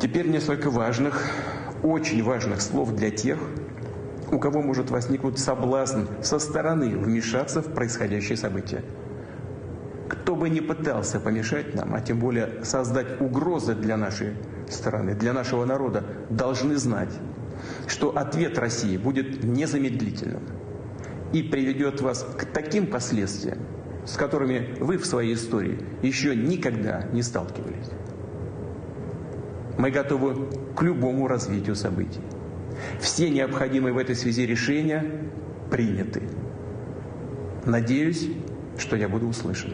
Теперь несколько важных, очень важных слов для тех, у кого может возникнуть соблазн со стороны вмешаться в происходящее событие. Кто бы ни пытался помешать нам, а тем более создать угрозы для нашей страны, для нашего народа, должны знать, что ответ России будет незамедлительным и приведет вас к таким последствиям, с которыми вы в своей истории еще никогда не сталкивались. Мы готовы к любому развитию событий. Все необходимые в этой связи решения приняты. Надеюсь, що я буду услышан.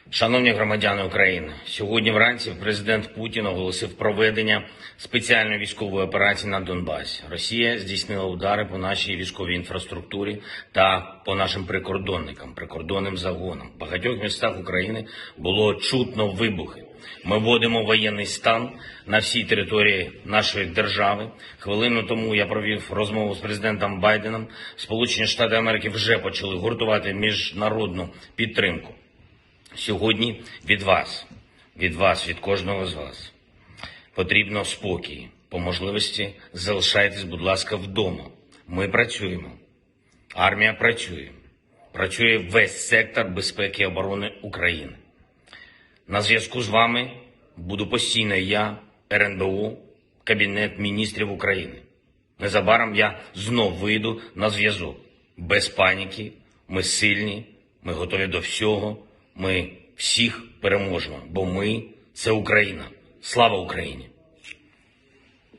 Шановні громадяни України, сьогодні вранці президент Путін оголосив проведення спеціальної військової операції на Донбасі. Росія здійснила удари по нашій військовій інфраструктурі та по нашим прикордонникам, прикордонним загонам. В багатьох містах України було чутно вибухи. Ми вводимо воєнний стан на всій території нашої держави. Хвилину тому я провів розмову з президентом Байденом. Сполучені Штати Америки вже почали гуртувати міжнародну підтримку. Сьогодні від вас, від кожного з вас потрібно спокій. По можливості залишайтесь, будь ласка, вдома. Ми працюємо. Армія працює. Працює весь сектор безпеки і оборони України. На зв'язку з вами буду постійно я, РНБО, Кабінет міністрів України. Незабаром я знов вийду на зв'язок. Без паніки, ми сильні, ми готові до всього, ми всіх переможемо, бо ми – це Україна. Слава Україні!